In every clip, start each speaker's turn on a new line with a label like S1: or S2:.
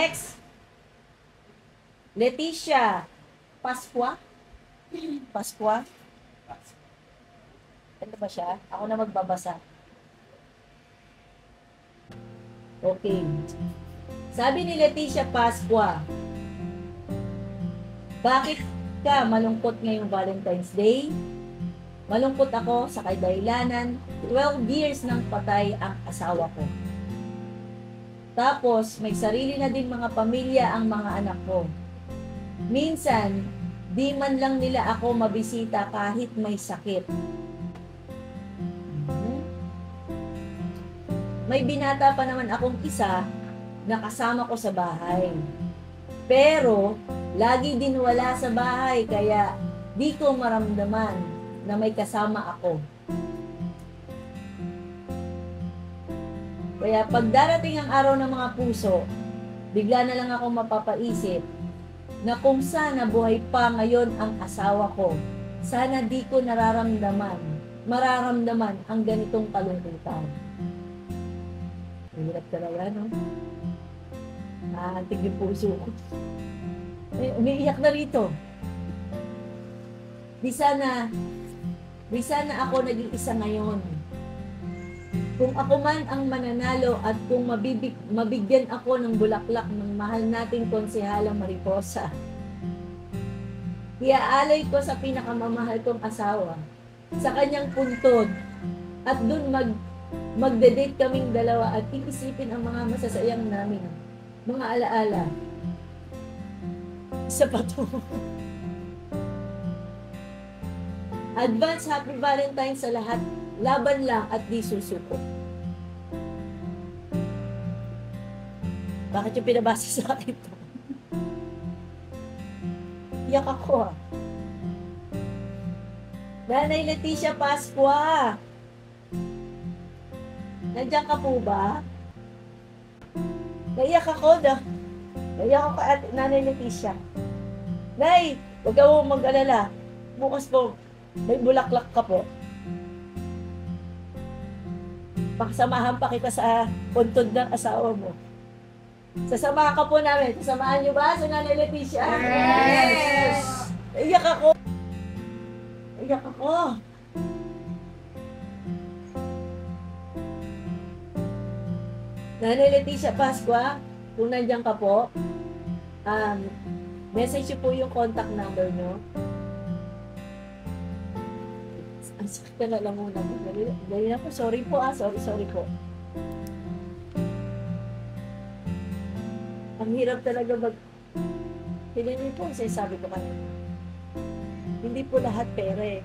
S1: Next, Leticia Pasqua. Pasqua. Ano ba siya? Ako na magbabasa. Okay. Sabi ni Leticia Pasqua, bakit ka malungkot ngayong Valentine's Day? Malungkot ako sa kadahilanan, 12 years nang patay ang asawa ko. Tapos, may sarili na din mga pamilya ang mga anak ko. Minsan, di man lang nila ako mabisita kahit may sakit. May binata pa naman akong isa na kasama ko sa bahay. Pero, lagi din wala sa bahay kaya di ko maramdaman na may kasama ako. Kaya pag darating ang araw ng mga puso, bigla na lang ako mapapaisip na kung sana buhay pa ngayon ang asawa ko, sana di ko mararamdaman ang ganitong kalungkutan. Hirap talaga, no? Naantig yung puso ko. Umiiyak na rito. Di sana ako naging isa ngayon. Kung ako man ang mananalo at kung mabigyan ako ng bulaklak ng mahal nating konsehalang Mariposa, iaalay ko sa pinakamamahal kong asawa, sa kanyang puntod, at dun magde-date kaming dalawa at iisipin ang mga masasayang namin, mga alaala. Isa pa to. Advance Happy Valentine's sa lahat. Laban lang at di susuko. Bakit yung pinabasa sa akin ito? Iyak ako. Nanay Leticia Pasqua. Nandiyan ka po ba? Naiyak ako na. Naiyak ako at Nanay Leticia. Nay, huwag ka mo mag-alala. Bukas po, may bulaklak ka po. Pakasamahan pa kita sa puntod ng asawa mo. Sasamahan ka po namin. Sasamahan niyo ba sa Nanay Leticia?
S2: Yes!
S1: Naiyak ako. Naiyak ako. Nanay Leticia Pasqua, kung nandiyan ka po, message niyo po yung contact number niyo. Ang sakit ka na lang muna. Dali na po. Sorry po Sorry po. Ang hirap talaga Hindi po ang sinasabi ko kanina. Hindi po lahat pera eh.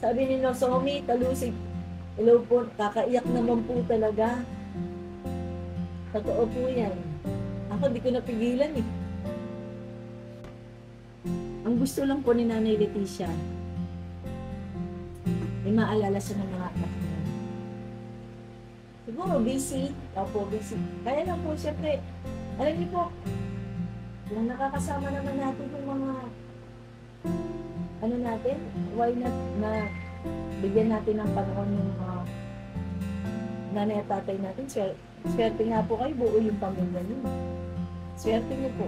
S1: Sabi ni Nosomi, talusig. Hello po, kakaiyak naman po talaga. Totoo po yan. Ako di ko napigilan eh. Ang gusto lang po ni Nanay Leticia, may maalala siya ng mga anak niya. Siguro busy. Opo, busy. Kaya lang po, siyempre, alam niyo po, kung nakakasama naman natin yung mga, natin, why not na bigyan natin ng panahon yung mga nanay at tatay natin. Swerte nga po kayo, buo yung pamilya niyo. Swerte niyo po.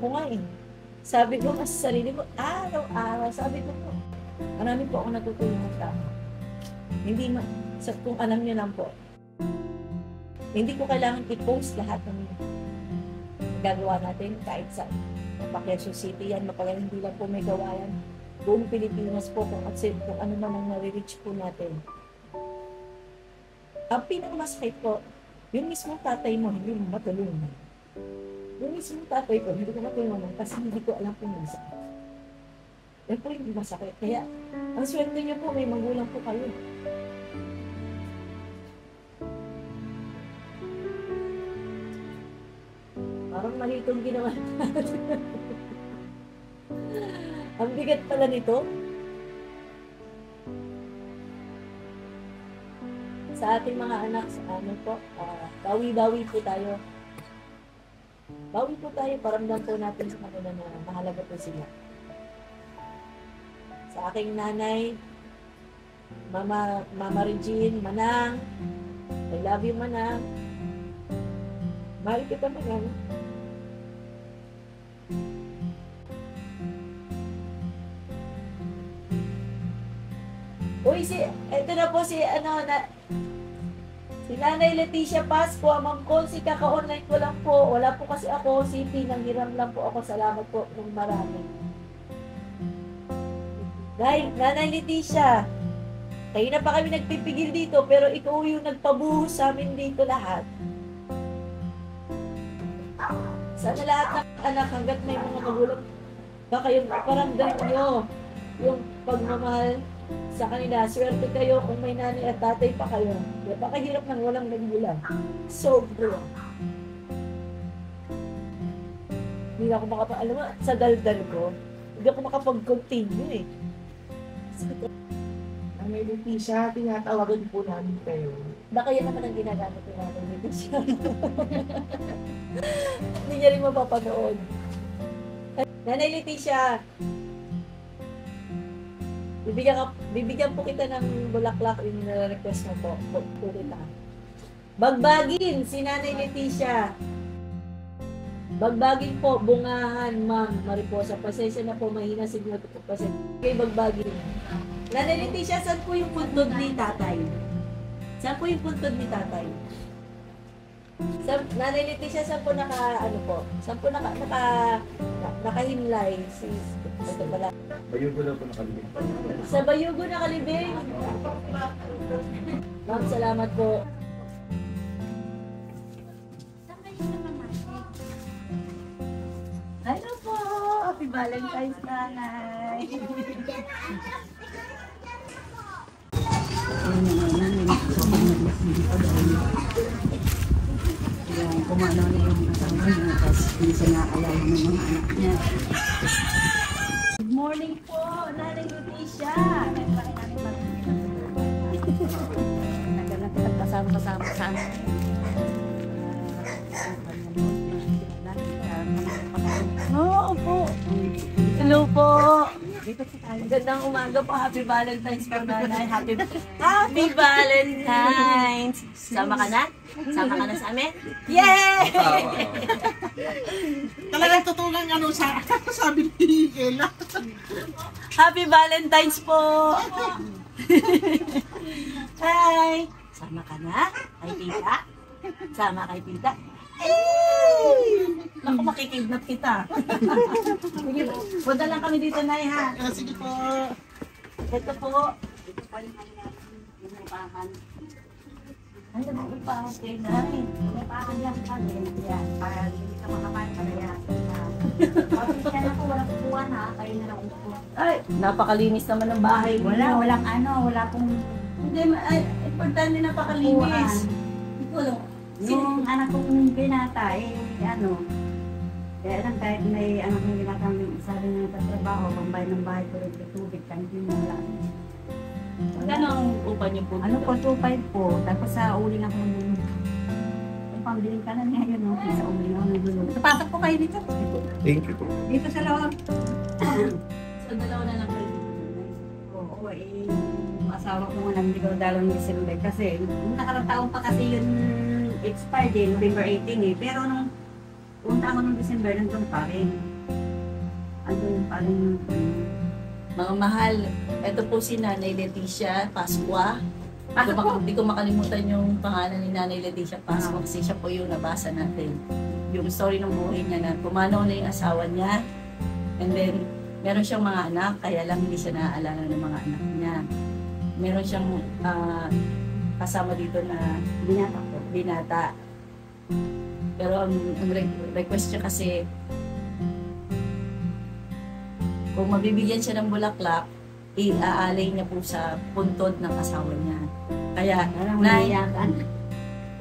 S1: Ako nga eh. Sabi ko sa sarili ko, araw-araw, sabi ko po, marami po ako natutulong ng tao. Hindi kung alam niyo lang po, hindi ko kailangan i-post lahat ng gagawa natin kahit sa Quezon City yan, mapagaling hindi lang po may gawayan. Buong Pilipinas po kung ano man ang nare-reach po natin. Ang pinakamasakit po, yung mismong tatay mo, hindi mo matulungan. Yung mismong tatay ko, hindi ko matulungan kasi hindi ko alam kung masakit. Yan po yung masakit. Kaya, ang swerte niyo po, may magulang po kayo. Parang mali itong ginawa natin. Ang bigat pala nito. Sa ating mga anak, bawi-bawi po tayo. Bawi po tayo, paramdam po natin sa kanila na mahalaga po sila. Sa aking nanay, Mama Regine, Manang. I love you, Manang. Mahal kita, Manang. Uy, ito na po si Nanay Leticia Pasco, Ma'am Consi, kaka-online ko lang po. Wala po kasi ako, CP, nanghiram lang po ako. Salamat po ng marami. Nanay Leticia, kayo na pa kami nagpipigil dito, pero ikaw yung nagpabuhos sa amin dito lahat. Sana lahat ng anak, hanggat may mga magulang, baka yung paramdam nyo yung pagmamahal sa kanila. Swerte kayo kung may nanay at tatay pa kayo. Baka hirap ng walang nagulang. Sobra. Hindi ako alam mo, sa daldal ko, hindi ako makapag-continue eh.
S2: Ang may Leticia, tinatawagan po namin kayo.
S1: Baka yan naman ang ginagamit ko natin dito siya. Hindi niya rin mapapanood. Nanay Leticia, bibigyan po kita ng bulaklak yung nire-request mo po. Kita. Bagbagin si Nanay Leticia. Bagbagin po, bungahan, Ma'am Mariposa. Pasensya na po, mahina siguro po. Pasensya. Okay, bagbagin. Nanay Leticia, saan po yung puntod ni tatay? Saan po yung puntod ni tatay? Nanay Leticia, saan po Saan po nakahimlay? Ito pala.
S2: Bayugo na po nakalibing.
S1: Sa Bayugo nakalibing. Ma'am, salamat po. Hello po! Happy Valentine's, Nanay!
S3: Yung kumano na yung asawa niya, tapos hindi siya naalala ng mga anak niya.
S1: Good morning po, Nanay Leticia!
S3: Tagal na kita kasama-kasama sa anak.
S1: Oo po! Hello po! Magandang umaga po. Happy Valentine's po, Nanay. Happy Valentine's! Sama ka na? Sama ka na sa amin? Yay!
S2: Talagang totoo lang sabi ni Ella.
S1: Happy Valentine's po! Hi! Sama ka na? Kay tita? Sama kay tita? Naku, makikidnap kita. Sige, punta lang kami dito, Nay, ha?
S2: Sige po.
S1: Ito po. Ito po yung inupahan. Ano ba inupahan kayo, Nay?
S3: Inupahan lang kami. Yan, para hindi ka makakain ka na yan. Pasensya na po, walang kukuha na. Kayo na lang upo.
S1: Ay, napakalinis naman ng bahay.
S3: Wala pong
S1: Hindi, importante napakalinis.
S3: yung anak kong binata, kaya lang kahit may anak kong binata, sabi na nagtatrabaho, pambayad ng bahay ko rin sa tubig, kahit yun wala.
S1: Magkano ang upa niyo po?
S3: Ano po, 2.5 po, tapos sa uling ako yung pambiling ka na niya yun, sa uling ako ng gulong. Napasok po kayo dito.
S2: Thank you po.
S3: Dito sa loob.
S1: So, dalawa na lang kayo.
S3: Oo, yung asawa ko nga nandigaw dalawang December kasi nung nakarang taon pa kasi yun expired November 18 pero nung punta ako ng December nandun pa rin. Andun pa rin.
S1: Mga mahal, ito po si Nanay Leticia Pascua. Hindi ko makalimutan yung pangalan ni Nanay Leticia Pascua kasi siya po yung nabasa natin. Yung story ng buhay niya na pumanaw na yung asawa niya. And then, meron siyang mga anak, kaya lang hindi siya naaalala ng mga anak niya. Meron siyang kasama dito na binata. Pero ang request niya kasi, kung mabibigyan siya ng bulaklak, iaalay niya po sa puntod ng asawa niya. Kaya, Nay,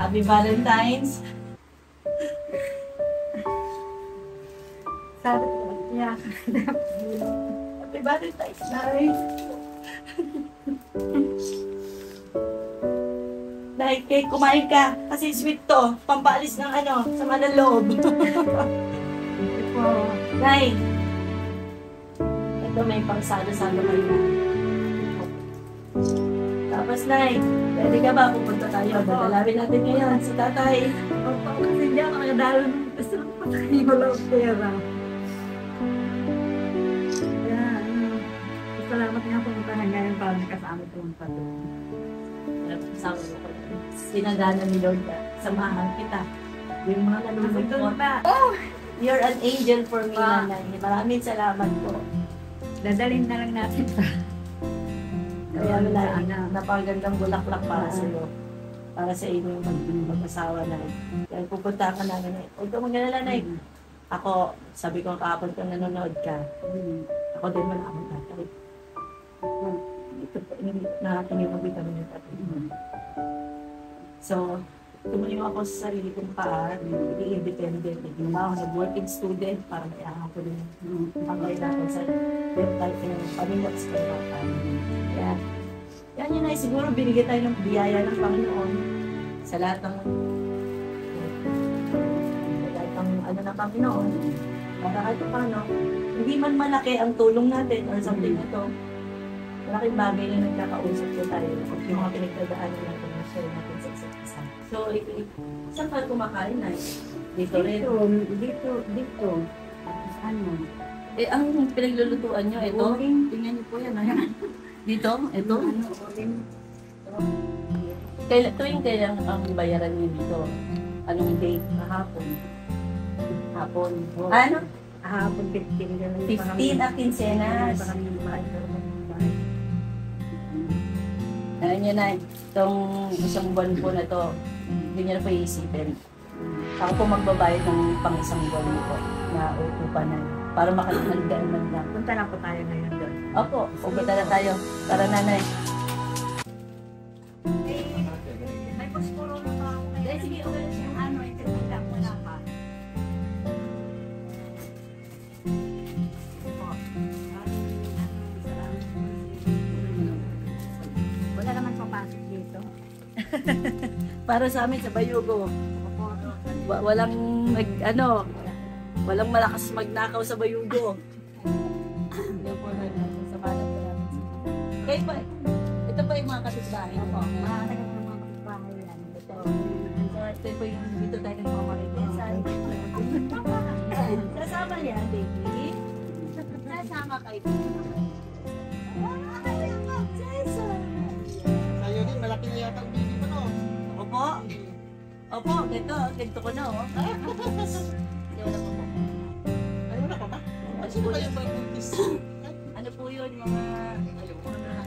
S1: Happy Valentine's!
S3: Sabi ko, yeah.
S1: Happy Valentine's, Nay! Nay, cake, kumain ka. Kasi sweet to. Pampaalis ng sama ng loob. Nay, ito may pangsalo-salo kayo na. Tapos, Nay, pwede ka ba pupunta tayo? Dadalawin natin ngayon si tatay.
S3: Opo, kasi hindi ako nakadalo ng gusto ng patay. Wala akong pera. Kaya, salamat nga pumunta na ngayon para nakasama pumunta doon.
S1: Sabi ko, sinagana ni Lord na samahan kita. Yung mga nalulungkot. Oh, you're an angel for me, Nanay. Maraming salamat po.
S3: Dadalhin na lang natin pa.
S1: Kaya wala, napakagandang bulaklak para sa iyo. Para sa inyo mag-asawa na. Kaya pupunta ka namin. Huwag ka mag-alala, Nay. Ako, sabi ko kahapon kung nanonood ka, ako din wala akong tatay. Ito po, hindi nakatingin mo vitamin yung tatay. So, tumayo ako sa sarili kong paa, hindi independent. Ginawa ako nag-working student para kailangan ko din ang kailangan sa type ng pamilya sa kailangan. Kaya, yan yun ay siguro binigay tayo ng biyaya ng Panginoon sa lahat ng ano ng Panginoon. Para kahit paano, hindi man malaki ang tulong natin or something na to, malaking bagay na nagkakausap ko tayo at yung mga pinagdadaanan natin na share natin sa isa't isa. So, saan ka kumakain na? Dito rin?
S3: Dito. Ano?
S1: Eh, ang pinaglulutuan nyo, ito?
S3: Tingnan niyo po yan. Ayan.
S1: Dito? Ito?
S3: Ano, oling.
S1: Tuwing kailang ang bayaran nyo dito? Anong date? Kahapon? Hapon? Ano?
S3: Hapon 15.
S1: 15 na quincenas. Alam nyo na, itong isang buwan po na to, hindi nyo na po iisipin. Ako po magbabayad ng pang isang buwan po na utupan na para makalimutan man lang.
S3: Punta lang po tayo ngayon doon.
S1: Opo, pupunta na tayo. Tara, Nanay.
S3: May posporo na pa ako ngayon.
S1: Sige, okay na siya.
S3: Ano, itinila ko na pa. Wala naman papasok dito.
S1: Para sa amin sa Bayugo. Walang walang malakas magnakaw sa Bayugo. Hindi po na sa malam po namin. Kayo ba? Ito ba yung mga kapitbahay niyo?
S3: Mga kapitbahay yan.
S1: Ito po yung dito tayo ng mga maritesan. Kasama niya, baby. Kasama kayo.
S2: Sa'yo din, malaki na yata ang baby mo, no?
S1: Opo. Opo, ganito ko na, oh. Hindi, wala pa po.
S2: Ay, wala pa ba? Sino ba yung buntis?
S1: Ano po yun, mga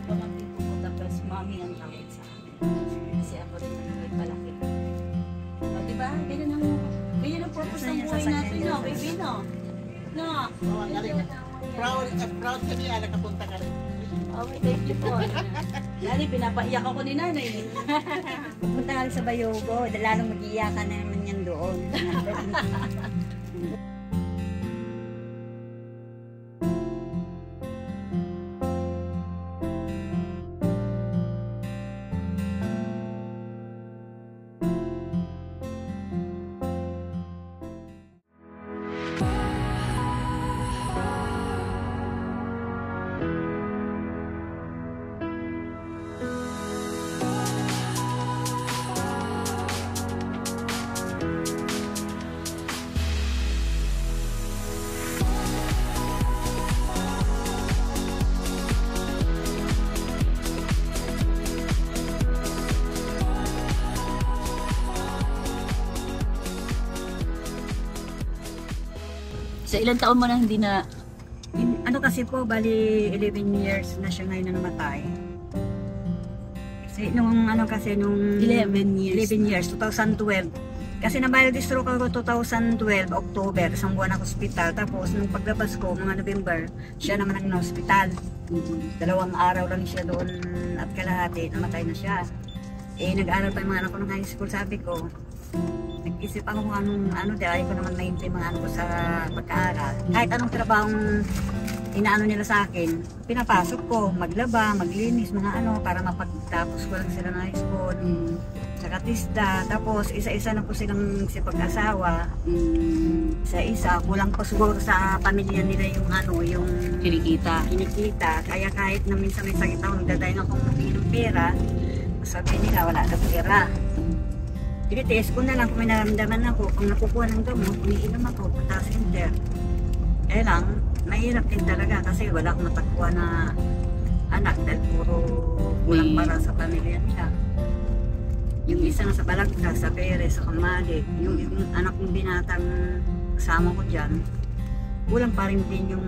S1: pamangkin ko po, tapos mami ang tawag sa akin. Kasi ako rin ang nagpalaki. O, diba? Ganyan ang purpose ng buhay natin, no? Baby, no? No?
S2: Oh, ang galing. Proud ka niya, nakapunta ka rin.
S1: Okay, thank you po. Lali, pinapaiyak ako ni nanay.
S3: Punta ka sa Bayogo, lalong mag-iyakan naman yan doon.
S1: Sa ilang taon mo na hindi na...
S3: Ano kasi po, bali 11 years na siya ngayon na namatay. Kasi nung
S1: 11 years.
S3: 2012. Kasi na-stroke ako 2012, October, isang buwan ako hospital. Tapos nung paglabas ko, mga November, siya naman ang na-hospital. 2 araw lang siya doon at kalahati, namatay na siya. Eh, nag-aaral pa yung mga anak ko ng high school, sabi ko. Nag-isip ako kung dahil ko naman maintay mga anak ko sa pagkaaral. Kahit anong trabahong inaano nila sa akin, pinapasok ko, maglaba, maglinis, mga para mapagtapos ko lang sila ng high school. Sa katisda, tapos isa-isa na po silang sipag-asawa. Isa-isa, kulang pa siguro sa pamilya nila yung
S1: Kinikita.
S3: Kaya kahit na minsan may sakit ako, nagdadaing akong humingi ng pera, sabi nila wala na pera. Tinitiis ko na lang kung may naramdaman ako. Kung nakukuha ng gamot, umiinom ako, punta sa center. Eh lang, mahirap din talaga kasi wala akong matagpuan na anak dahil puro kulang para sa pamilya nila. Yung isa nasa Balagta, sa Pere, sa Kamali, yung anak kong binatang kasama ko dyan, kulang pa rin din yung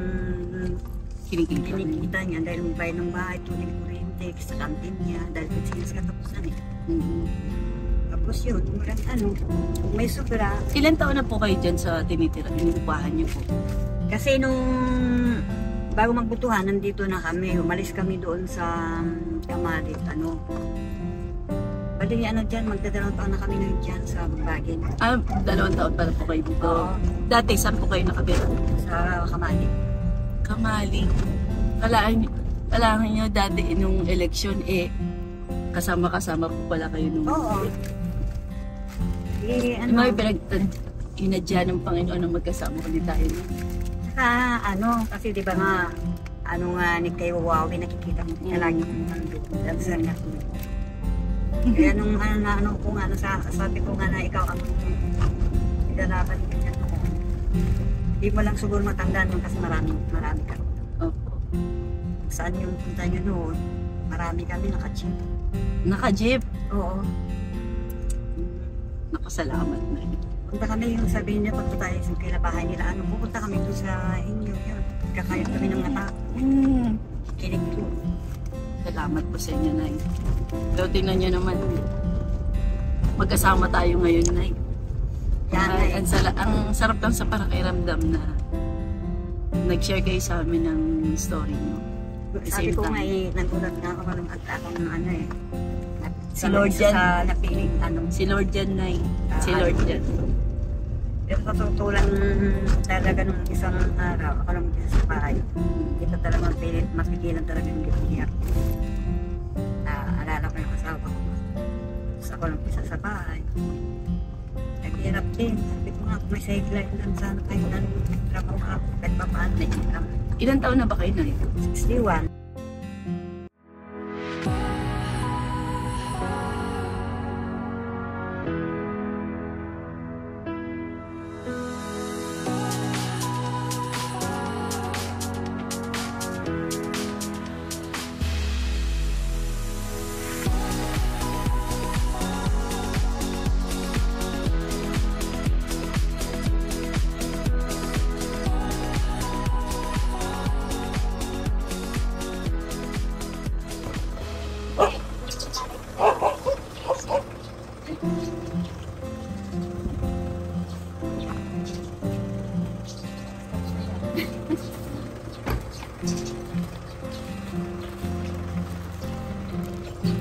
S3: kinikita niya dahil may bayad ng bahay, tuloy kuryente, sa kantin niya, dahil sinas katapusan eh. Tapos yun, walang ano, kung may sobra.
S4: Ilan taon na po kayo dyan sa tinitira, inuupahan niyo po?
S3: Kasi nung bago magbutuhan, nandito na kami, umalis kami doon sa Kamalit, ano. Pwede ano dyan, magdadalawang taon na kami ngayon dyan sa Bagin.
S4: 2 taon pala po kayo dito.
S3: Oo.
S4: Dati, saan po kayo nakabira?
S3: Sa Kamalit.
S4: Kamali. Kailangan nyo dati nung eleksyon kasama-kasama po pala kayo nung...
S3: Oo. Eh,
S4: Yung
S3: ano,
S4: mga inadya ng Panginoon na magkasama ulit tayo. No?
S3: saka ano, kasi di ba nga, ano nga, ni kayo Wawi, nakikita mo niya lagi kung nandun. Dancer nga. Kaya nung ano ko nga, sabi ko nga na ikaw ang nilalaban niya ako. Hindi mo lang siguro matandaan mo kasi marami ka.
S4: Opo.
S3: Saan yung punta nyo noon? Marami kami naka-chip.
S4: Naka-jeep.
S3: Oo.
S4: Nakasalamat na.
S3: Punta kami yung sabihin niya pag tayo sa kilabahay nila, ano, pupunta kami doon sa inyo yun. Kakayot kami ng mata. Kinig ko.
S4: Salamat po sa inyo, Nay. Pero tingnan nyo naman, magkasama tayo ngayon, Nay.
S3: Yan
S4: Ay,
S3: ay.
S4: ang sarap lang sa pakiramdam na nag-share kayo sa amin ng story nyo. At the
S3: Sabi
S4: same
S3: ko
S4: time.
S3: nga nagulat nga ako nung ako ng ano eh.
S4: Si Lord
S3: Isa
S4: yan.
S3: sa napiling ano.
S4: Si Lord yan, Nay. Si
S3: Ah,
S4: Lord yan.
S3: Pero sa totoo lang talaga nung isang araw, ako lang isa sa bahay. Ito talaga pilit, mapigilan talaga yung giyak. Alala ko yung asawa ko. Tapos ako lang isa sa bahay. Naghirap din. Sabi ko nga, kung may sideline lang sana kayo na trabaho ako. Kahit pa paano na income.
S4: Ilan taon na ba kayo, Nay?
S3: 61.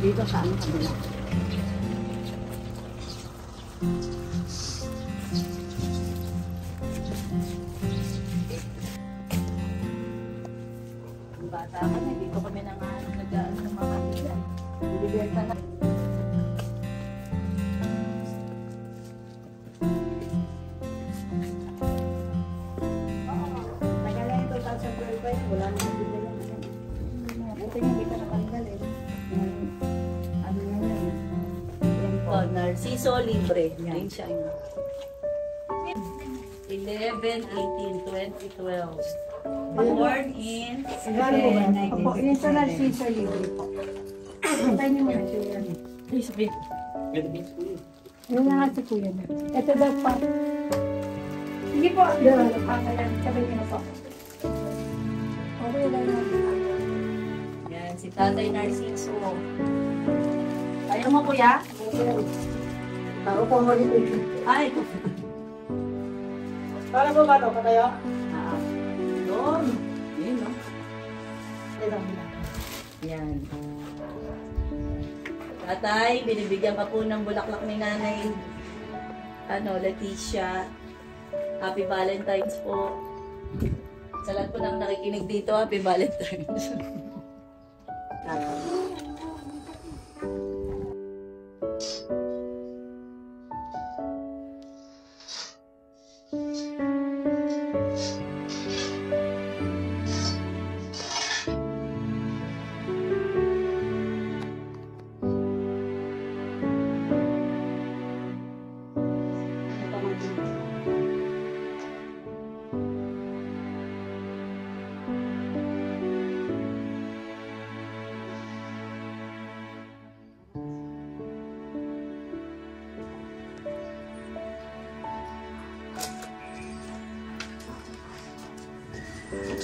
S4: Dito sa ano kabila. Ang bata ka na, dito kami nag-ano ng mga kanila. Biliberta na.
S3: Nagalang ito, sa girlfriend, wala nang bibigyan. Buti nga, hindi ka nakaligal eh. Ano na yan? Yan po.
S4: Oh, Narciso Libre. Yan siya. 11, 18, 2012. Born in
S5: Siguro po ba? Opo, yun sa Narciso Libre po. Patay niyo muna siya yan. Yung nga si Kuya na. Ito daw pa. Sige po, doon. Pakalan. Sabay ko na po. Okay lang natin.
S4: Yan, si Tatay Narciso. Ayaw mo, kuya?
S5: Tao po mo dito.
S4: Ay!
S2: Para po ba ito? Patayo?
S4: Doon. Yun, no?
S5: Ito.
S4: Yan. Tatay, binibigyan ka po ng bulaklak ni Nanay Leticia. Happy Valentine's po. Sa lahat po nang nakikinig dito, Happy Valentine's.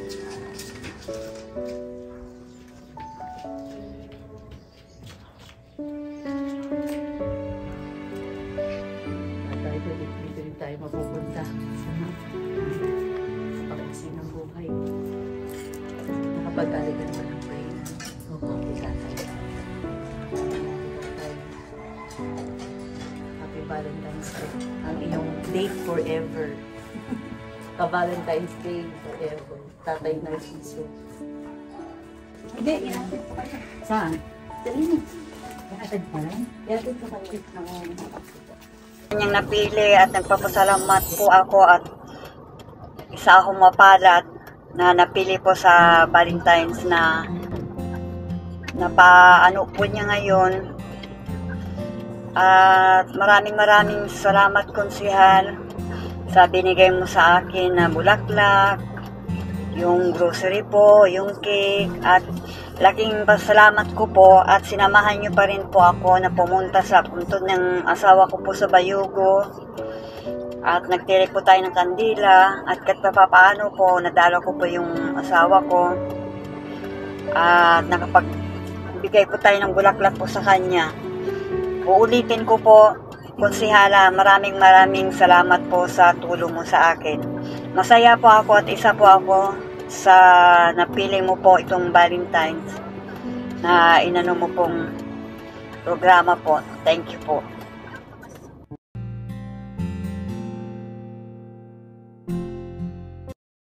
S4: At dahil dito rin tayo mapupunta sa pag-asin ng buhay. Nakapag-aligan ba ng pain? Oo, isa tayo. Happy Valentine's Day. Ang iyong date forever. Ka-Valentine's Day forever. Tatay Narciso.
S3: Hindi, inatid ko kayo. Saan? Sa inyo. Inatid pa lang? Inatid ko kayo. Kanyang napili at nagpapasalamat po ako at isa akong mapalat na napili po sa Valentine's na napaano po niya ngayon. At maraming salamat, Konsihal, sa binigay mo sa akin na bulaklak, yung grocery po, yung cake, at laking pasalamat ko po at sinamahan niyo pa rin po ako na pumunta sa puntod ng asawa ko po sa Bayugo. At nagtiri po tayo ng kandila at kahit papaano po, nadala ko po yung asawa ko. At nakapagbigay po tayo ng bulaklak po sa kanya. Uulitin ko po, Konsihala, maraming salamat po sa tulong mo sa akin. Masaya po ako at isa po ako sa napili mo po itong Valentine's na inano mo pong programa po. Thank you po.